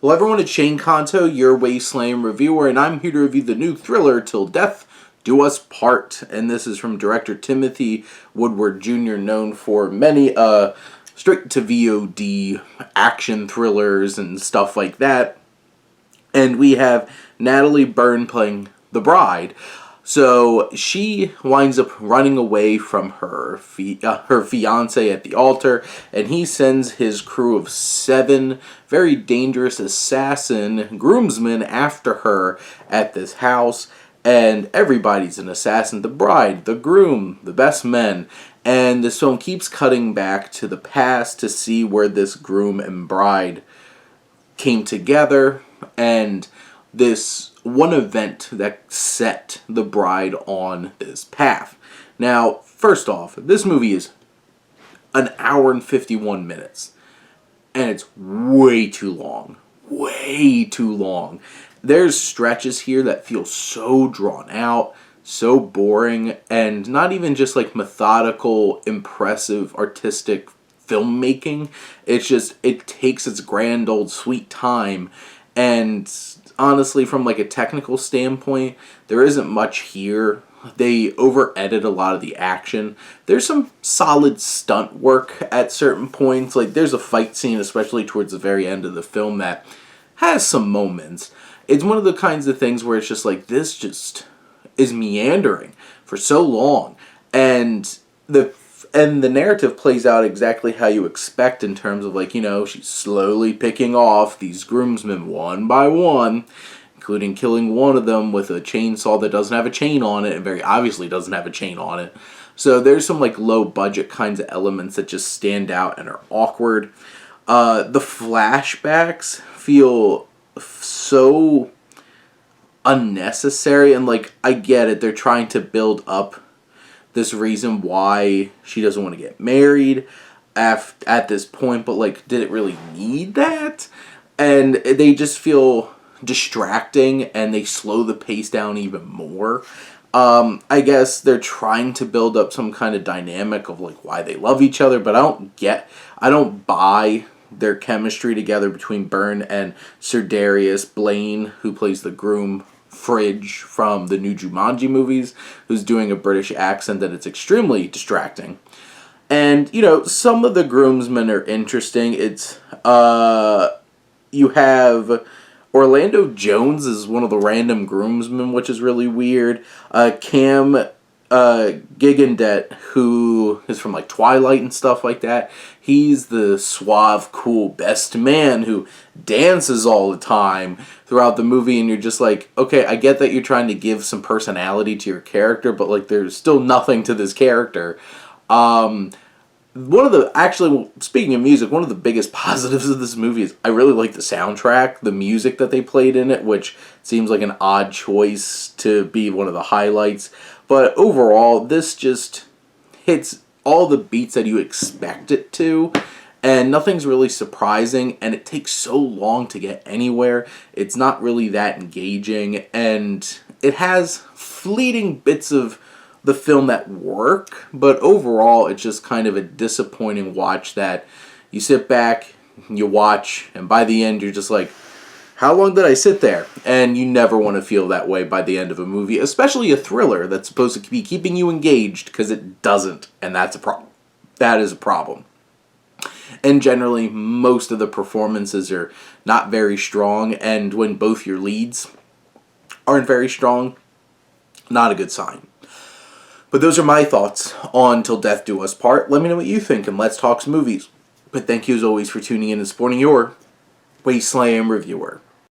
Hello everyone, it's Shane Kanto, your Wasteland reviewer, and I'm here to review the new thriller, Till Death Do Us Part. And this is from director Timothy Woodward Jr., known for many straight-to-VOD action thrillers and stuff like that. And we have Natalie Byrne playing the bride. So she winds up running away from her fiance at the altar, and he sends his crew of 7 very dangerous assassin groomsmen after her at this house. And everybody's an assassin: the bride, the groom, the best men. And this film keeps cutting back to the past to see where this groom and bride came together, and this one event that set the bride on this path. Now, first off, this movie is an hour and 51 minutes, and it's way too long. Way too long. There's stretches here that feel so drawn out, so boring, and not even just like methodical, impressive, artistic filmmaking. It's just, it takes its grand old sweet time, and honestly, from like a technical standpoint, there isn't much here. They over-edit a lot of the action. There's some solid stunt work at certain points. Like, there's a fight scene, especially towards the very end of the film, that has some moments. It's one of the kinds of things where it's just like, this just is meandering for so long. And the narrative plays out exactly how you expect, in terms of, like, you know, she's slowly picking off these groomsmen one by one, including killing one of them with a chainsaw that doesn't have a chain on it, and very obviously doesn't have a chain on it. So there's some, like, low budget kinds of elements that just stand out and are awkward. The flashbacks feel so unnecessary, and, like, I get it, they're trying to build up this reason why she doesn't want to get married at this point, but, like, did it really need that? And they just feel distracting, and they slow the pace down even more. I guess they're trying to build up some kind of dynamic of, like, why they love each other, but I don't buy their chemistry together between Byrne and Sir Darius Blaine, who plays the groom Fridge from the new Jumanji movies, who's doing a British accent that it's extremely distracting. And, you know, some of the groomsmen are interesting. It's, you have Orlando Jones is one of the random groomsmen, which is really weird. Cam Gigandet, who is from, like, Twilight and stuff like that. He's the suave, cool best man who dances all the time throughout the movie, and you're just like, okay, I get that you're trying to give some personality to your character, but, like, there's still nothing to this character. Speaking of music, one of the biggest positives of this movie is I really like the soundtrack, the music that they played in it, which seems like an odd choice to be one of the highlights. But overall, this just hits all the beats that you expect it to, and nothing's really surprising, and it takes so long to get anywhere. It's not really that engaging, and it has fleeting bits of the film that work, but overall it's just kind of a disappointing watch that you sit back, you watch, and by the end you're just like, how long did I sit there? And you never want to feel that way by the end of a movie, especially a thriller that's supposed to be keeping you engaged, because it doesn't, and that's a problem. That is a problem. And generally, most of the performances are not very strong, and when both your leads aren't very strong, not a good sign. But those are my thoughts on Till Death Do Us Part. Let me know what you think, and let's talk some movies. But thank you as always for tuning in and supporting your Wasteland reviewer.